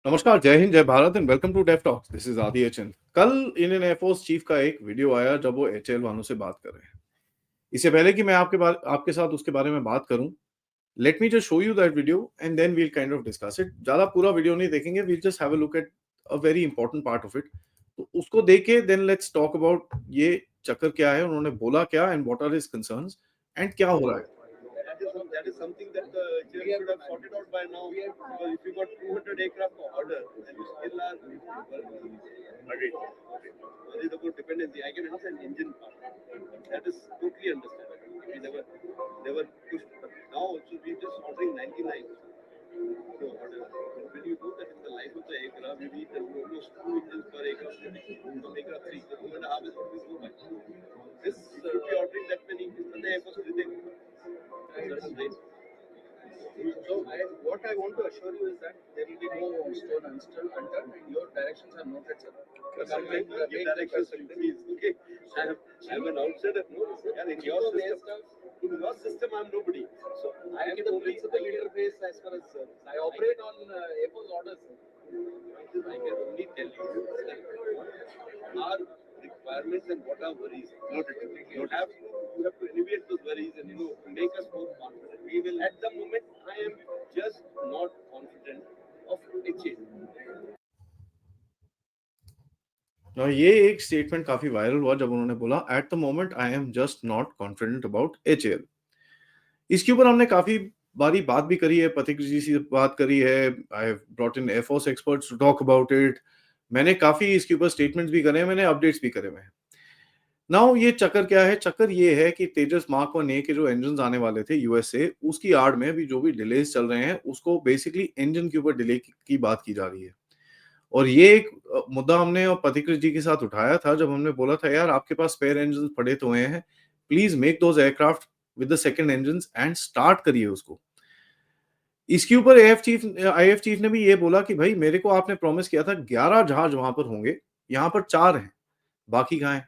नमस्कार, जय हिंद, जय Bharat and welcome to Dave talks. This is Aadi HN. कल इंडियन एयरफोर्स चीफ का एक वीडियो आया जब वो एचएएल वालों से बात कर रहे हैं। इससे पहले कि मैं आपके साथ उसके बारे में बात करूं, let me just show you that video and then we'll kind of discuss it. ज्यादा पूरा वीडियो नहीं देखेंगे, we'll just have a look at a very important part of it. तो उसको देख के देन लेट्स टॉक अबाउट ये चक्कर क्या है, उन्होंने बोला क्या and what are his concerns and क्या हो रहा है। That is something that the chair should have sorted out by now. Because if you got 200 aircraft for order and you still are agreed. There is about dependency. I can understand engine part. That is totally understandable. We never pushed. But now also we just ordering 99. So order. When you do that in the life of the aircraft, you need almost 2 engines per aircraft. From aircraft 3, so 2.5 is what we go by. This should be ordering that many. And the aircraft is certain rate. So what I want to assure you is that there will be no stone unturned. Your directions are noted, sir. Give directions, please. Okay. I'm an outsider. No, and in your system, I'm nobody. So I am the principal interface as far as I operate on Apple's orders. I can only tell you our requirements and what our worries. You have to alleviate those worries and make us more confident. We will at the moment. I am just not confident of a change. ये एक statement काफी viral हुआ जब उन्होंने बोला at the moment I am just not confident about HAL. इसके ऊपर हमने काफी बारी बात भी करी है, पथिक जी से बात करी है। I have brought in air force experts to talk about it. मैंने काफी इसके ऊपर स्टेटमेंट्स भी करे हैं, मैंने अपडेट्स भी करे हुए हैं। नाउ ये चक्कर क्या है? चक्कर ये है कि तेजस मार्क 1A के जो इंजन आने वाले थे यूएस से, उसकी आड़ में भी जो भी डिलेज चल रहे हैं, उसको बेसिकली इंजन के ऊपर डिले की बात की जा रही है। और ये एक मुद्दा हमने और पथिकृत जी के साथ उठाया था जब हमने बोला था यार आपके पास स्पेयर इंजन पड़े तो हुए हैं, please make those aircraft with the second engine and start करिए उसको। इसके ऊपर आईएफ चीफ ने भी ये बोला कि भाई मेरे को आपने प्रॉमिस किया था 11 जहाज वहां पर होंगे, यहाँ पर 4 हैं, बाकी कहाँ हैं?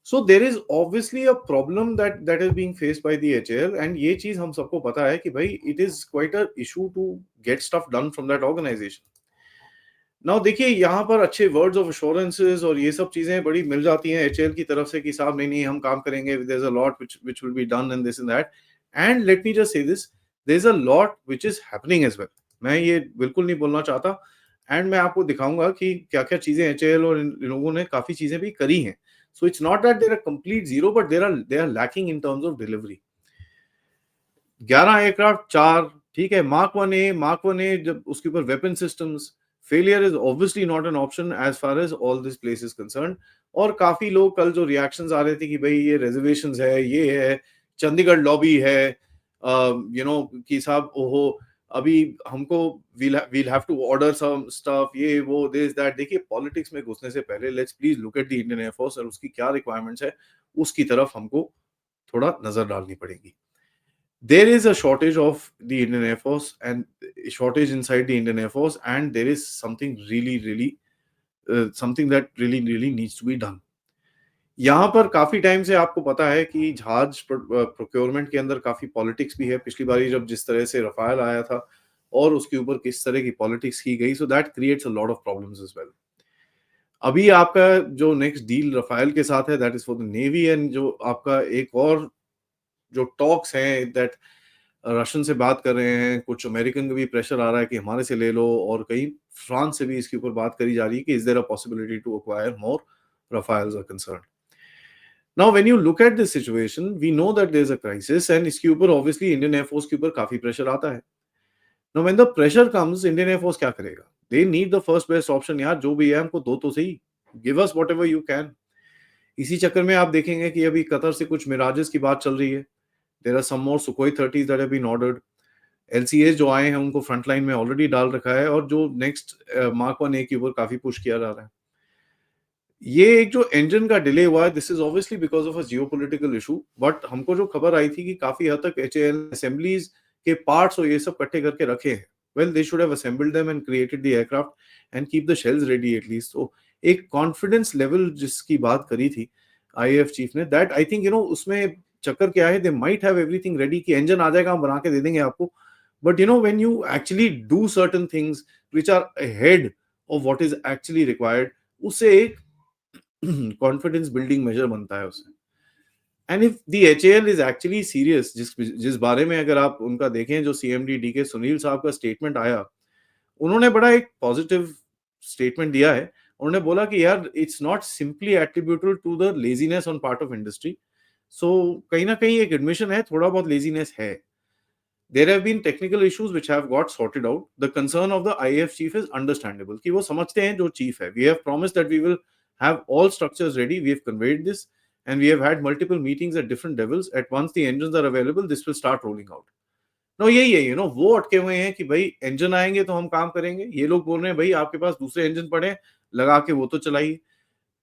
So there is obviously a problem that is being faced by the HAL and ये चीज हम सबको पता है कि भाई it is quite a issue to get stuff done from that organisation. Now देखिए यहाँ पर अच्छे वर्ड्स ऑफ एश्योरेंसेस और ये सब चीजें बड़ी मिल जाती हैं एचएएल की तरफ से कि साहब नहीं हम काम करेंगे, there is a lot which will be done and this and that. And let me just say this, there is a lot which is happening as well. मैं ये बिल्कुल नहीं बोलना चाहता एंड मैं आपको दिखाऊंगा कि क्या-क्या चीजें एचएएल और इन लोगों ने काफी चीजें भी करी हैं। So it's not that there are complete zero but they are lacking in terms of delivery. 11 aircraft 4 ठीक है। मार्क 1A जब उसके ऊपर weapon systems, failure is obviously not an option as far as all this place is concerned. और काफी लोग कल जो रिएक्शंस आ रहे थे कि भाई ये रिजर्वेशंस है, ये है, चंडीगढ़ लॉबी है, कि साहब ओहो अभी हमको we'll have to order some stuff, ये वो दिस दैट। देखिए पॉलिटिक्स में घुसने से पहले let's please look at the Indian air force और उसकी क्या रिक्वायरमेंट्स है, उसकी तरफ हमको थोड़ा नजर डालनी पड़ेगी। There is a shortage of the Indian Air Force and shortage inside the Indian Air Force, and there is something something that really needs to be done. यहाँ पर काफी टाइम से आपको पता है कि जहाज प्रोक्योरमेंट के अंदर काफी पॉलिटिक्स भी है। पिछली बारी जब जिस तरह से रफाल आया था और उसके ऊपर किस तरह की पॉलिटिक्स की गई, so that creates a lot of problems as well. अभी आपका जो नेक्स्ट डील रफाल के साथ है that is for the navy, and जो आपका एक और जो टॉक्स हैं दैट रशियन से बात कर रहे हैं, कुछ अमेरिकन का भी प्रेशर आ रहा है कि हमारे से ले लो, और कहीं फ्रांस से भी इसके ऊपर बात करी जा रही है कि is there a possibility to acquire more Rafales are concerned. Now when you look at this situation we know that there is a crisis and इसके ऊपर ऑब्वियसली इंडियन एयरफोर्स के ऊपर काफी प्रेशर आता है। Now when the pressure comes, Indian air force क्या करेगा? They need the first best option. यार जो भी है हमको दो तो सही, give us whatever you can. इसी चक्कर में आप देखेंगे कि अभी कतर से कुछ मिराजेस की बात चल रही है। There are some more Sukhoi 30s that have been ordered. LCS जो आए हैं उनको फ्रंट लाइन में ऑलरेडी डाल रखा है, और जो नेक्स्ट मार्क 1A के ऊपर काफी पुश किया जा रहा है। ये एक जो इंजन का डिले हुआ है, this is obviously because of a geopolitical issue, but हमको जो खबर आई थी कि काफी हद तक एचएएल असेंबलीज के पार्ट्स और ये सब इकट्ठे करके रखे हैं। Well they should have assembled them and created the aircraft and keep the shells ready at least. तो एक कॉन्फिडेंस लेवल जिसकी बात करी थी आईएएफ चीफ ने, दैट आई थिंक उसमें चक्कर क्या है, they might have everything ready कि इंजन आ जाएगा हम बना के दे देंगे आपको, But when you actually do certain things which are ahead of what is actually required, उससे एक confidence building measure बनता है उससे. And if the HAL is actually serious, जिस बारे में अगर आप उनका देखें, जो CMD DK सुनील साहब का स्टेटमेंट आया, उन्होंने बड़ा एक पॉजिटिव स्टेटमेंट दिया है. उन्होंने बोला कि यार it's not simply attributable to the laziness on part of industry. So कहीं ना कहीं एक एडमिशन है, थोड़ा बहुत लेजीनेस है. There have been technical issues which have got sorted out. The concern of the IAF chief is understandable कि वो समझते हैं जो chief है. We have promised that we will have all structures ready. We have conveyed this and we have had multiple meetings at different levels. At once the engines are available, this will start rolling out. No, यही है, वो अटके हुए हैं कि भाई engine आएंगे तो हम काम करेंगे. ये लोग बोल रहे हैं भाई आपके पास दूसरे इंजन पड़े, लगा के वो तो चलाइए.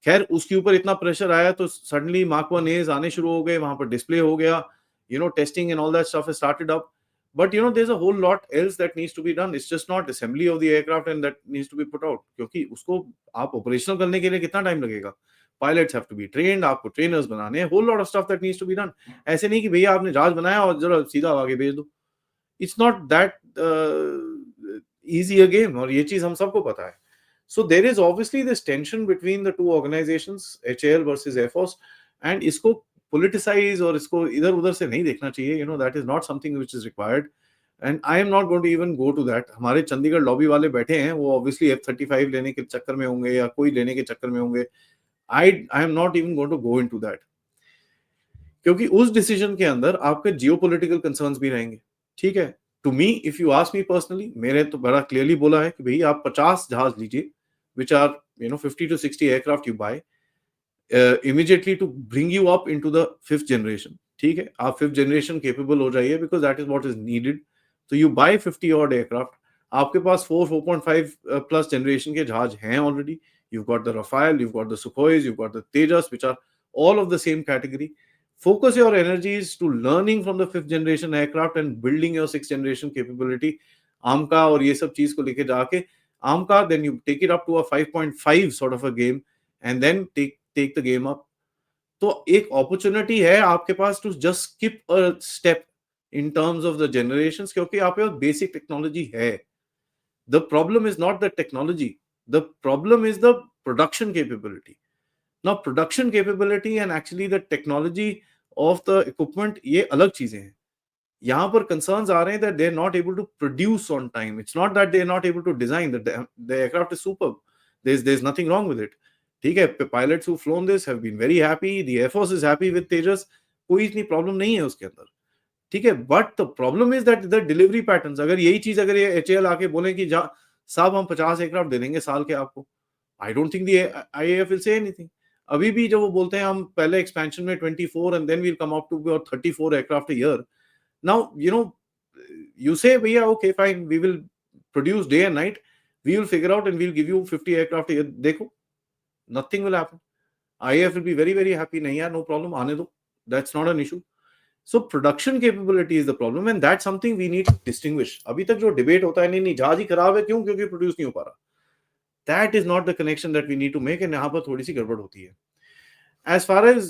खैर उसके ऊपर इतना प्रेशर आया तो सडनली मार्क 1 एज आने शुरू हो गए, वहां पर डिस्प्ले हो गया, testing and all that stuff has started up. But there's a whole lot else that needs to be done. It's just not assembly of the aircraft and that needs to be put out. क्योंकि उसको आप operational करने के लिए कितना time लगेगा? Pilots have to be trained, आपको trainers बनाने हैं, whole lot of stuff that needs to be done. ऐसे नहीं कि भैया आपने जहाज बनाया और जरा सीधा आगे भेज दो. It's not that easy a game, और ये चीज हम सबको पता है. So there is obviously this tension between the two organizations, HAL versus Air Force, and इसको politicize और इसको इधर उधर से नहीं देखना चाहिए. That is not something which is required. And I am not going to even go to that. हमारे चंडीगढ़ लॉबी वाले बैठे हैं, वो obviously F-35 लेने के चक्कर में होंगे या कोई लेने के चक्कर में होंगे. I am not even going to go into that. क्योंकि उस डिसीजन के अंदर आपके जियोपॉलिटिकल कंसर्न्स भी रहेंगे. ठीक है, to me if you ask me personally, मेरे तो बड़ा क्लियरली बोला है कि भाई आप 50 जहाज लीजिए, which are 50 to 60 aircraft you buy immediately to bring you up into the 5th generation. ठीक है, आप 5th generation capable हो जाइए because that is what is needed. So you buy 50 odd aircraft. आपके पास 4.5 plus generation के जहाज हैं already. You've got the Rafale, you've got the Sukhois, you've got the Tejas, which are all of the same category. Focus your energies to learning from the 5th generation aircraft and building your 6th generation capability. AMCA और ये सब चीज को लेके जाके AMCA, then you take it up to a 5.5 sort of a game and then take the game up. तो एक opportunity है आपके पास to just skip a step in terms of the generations, क्योंकि आपके पास बेसिक टेक्नोलॉजी है. The problem is not the technology, the problem is the production capability. Now production capability and actually the technology of the equipment, ये अलग चीजें हैं. यहाँ पर कंसर्न्स आ रहे हैं that they're not able to produce on time. It's not that they're not able to design. The aircraft is superb. There's nothing wrong with it. ठीक है, pilots who've flown this have been very happy. The Air Force is happy with Tejas. कोई इतनी problem नहीं है उसके अंदर. ठीक है, but the problem is that the delivery patterns. अगर यही चीज अगर ये HAL आके बोले कि साहब हम 50 एयरक्राफ्ट दे देंगे साल के आपको, I don't think the IAF will say anything. अभी भी जब वो बोलते हैं हम पहले एक्सपेंशन में 24 and then we'll come up to 34 aircraft a year. Now, you say, Bhaiya, okay, fine, we will produce day and night. We will figure out and we'll give you 50 aircraft a year. Dekho, nothing will happen. IAF will be very, very happy. Nahi yaar, no problem. Aane do. That's not an issue. So production capability is the problem, and that's something we need to distinguish. अभी तक जो debate होता है, नहीं जहाज ही खराब है, क्यों? क्योंकि produce नहीं हो पा रहा. That is not the connection that we need to make, and यहाँ पर थोड़ी सी गड़बड़ होती है. As far as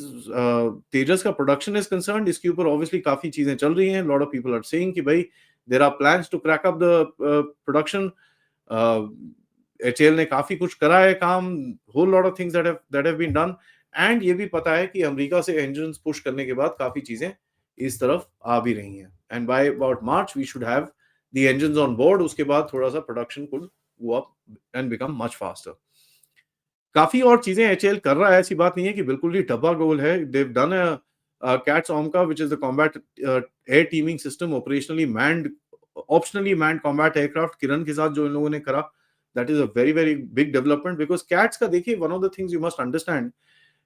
Tejas का production is concerned, इसके ऊपर obviously काफी चीजें चल रही हैं. Lot of people are saying कि भाई there are plans to crack up the production. HAL ने काफी कुछ करा है काम. Whole lot of things that have been done. And ये भी पता है कि अमेरिका से engines push करने के बाद काफी चीजें इस तरफ आ भी रही हैं. And by about March we should have the engines on board. उसके बाद थोड़ा सा production could go up and become much faster. काफी और चीजें HAL कर रहा है, ऐसी बात नहीं है कि बिल्कुल ही डब्बा गोल है. They've done a CATS OMCA, which is the combat air teaming system, operationally manned, optionally manned combat aircraft. किरण के साथ जो इन लोगों ने करा, that is a very very big development, because CATS का देखिए, one of the things you must understand,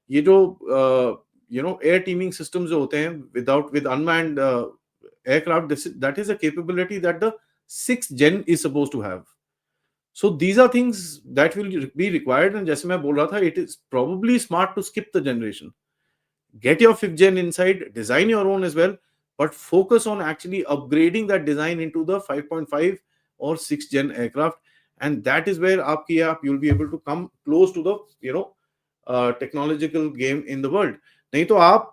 ये जो air teaming systems जो होते हैं with unmanned aircraft, that is a capability that the 6th gen is supposed to have. So these are things that will be required, and जैसे मैं बोल रहा था, it is probably smart to skip the generation. Get your 5th gen inside, design your own as well, but focus on actually upgrading that design into the 5.5 or 6th gen aircraft, and that is where you'll be able to come close to the technological game in the world. नहीं तो आप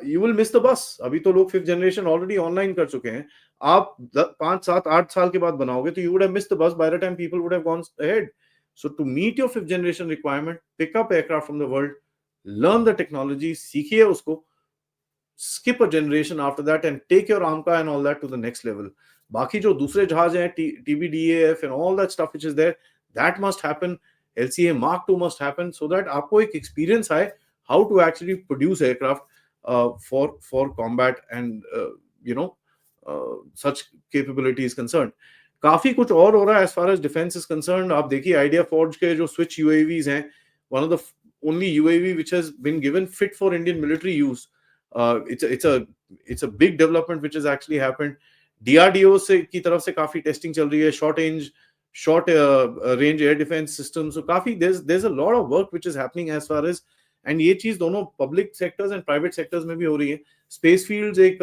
you will miss the bus. अभी तो लोग 5th generation already online कर चुके हैं. आप 5, 7, 8 साल के बाद बनाओगे तो you would have missed the bus by the time people would have gone ahead. So to meet your 5th generation requirement, pick up aircraft from the world, learn the technology, सीखिए उसको, skip a generation after that and take your AMCA and all that to the next level. बाकी जो दूसरे जहाज हैं, TBDAF and all that stuff which is there, that must happen. LCA Mark II must happen so that आपको एक experience आए how to actually produce aircraft for combat and such capability is concerned. काफी कुछ और हो रहा है as far as defense is concerned. आप देखिए Idea Forge के जो Switch UAVs हैं, one of the only UAV which has been given fit for Indian military use. It's a big development which has actually happened. DRDO से की तरफ से काफी टेस्टिंग चल रही है, short range air defense systems. So काफी there's a lot of work which is happening as far as, and ये चीज दोनों public sectors and private sectors में भी हो रही है. स्पेस फील्ड्स एक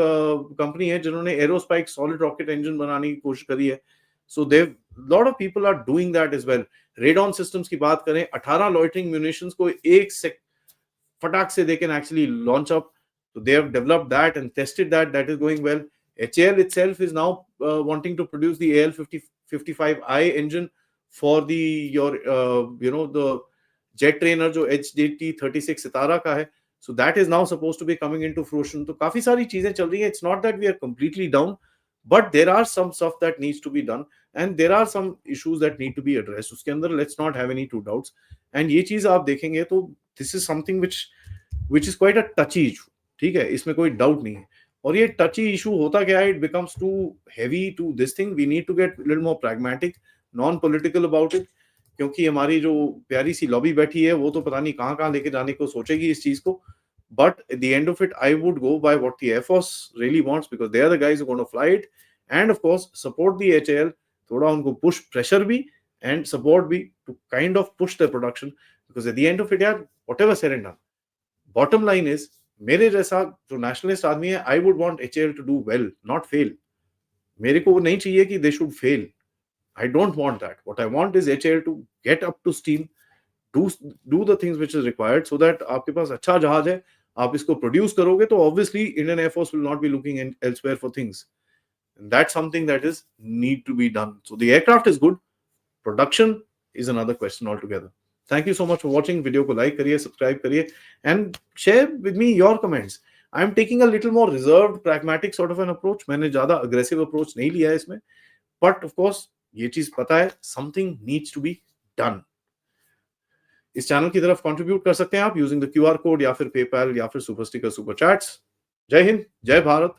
कंपनी है जिन्होंने एरोस्पाइक सॉलिड रॉकेट इंजन बनाने की कोशिश करी है. सो देव lot of people are doing that as well. Radon systems की बात करें, 18 लॉइटरिंग म्यूनिशंस को एक फटाक से they can actually launch up. So they have developed that and tested that. That is going well. HAL itself is now wanting to produce the AL55I engine for the jet trainer जो HJT-36 सितारा का है. So that is now supposed to be coming into fruition. तो काफी सारी चीजें चल रही हैं. It's not that we are completely down, but there are some stuff that needs to be done and there are some issues that need to be addressed. उसके अंदर let's not have any two doubts. And ये चीज आप देखेंगे तो this is something which is quite a touchy issue. ठीक है, इसमें कोई डाउट नहीं है. और ये टची इशू होता क्या है, it becomes too heavy to this thing. We need to get little more pragmatic, non political about it, क्योंकि हमारी जो प्यारी सी लॉबी बैठी है वो तो पता नहीं कहाँ लेके जाने को सोचेगी इस चीज को. But at the end of it I would go by what the air force really wants, because they are the guys who gonna fly it. And of course support the HAL, थोड़ा उनको पुश प्रेशर भी and support भी to kind of push the production, because at the end of it यार whatever said and done, bottom line is मेरे जैसा जो nationalist आदमी है, I would want HAL to do well, not fail. मेरे को नहीं चाहिए कि they should fail. I don't want that. What I want is HAL to get up to steam, do the things which is required, so that आपके पास अच्छा जहाज है, आप इसको प्रोड्यूस करोगे तो obviously Indian air force will not be looking elsewhere for things. That's something that is need to be done. So the aircraft is good. Production is another question altogether. Thank you so much for watching. Video को like करिए, subscribe करिए, and share with me your comments. I'm taking a little more reserved, pragmatic sort of an approach. मैंने ज़्यादा aggressive approach नहीं लिया है इसमें. But of course, ये चीज़ पता है, something needs to be done. इस चैनल की तरफ contribute कर सकते हैं आप using the QR code या फिर PayPal या फिर Super Sticker, Super Chats. जय हिंद, जय भारत.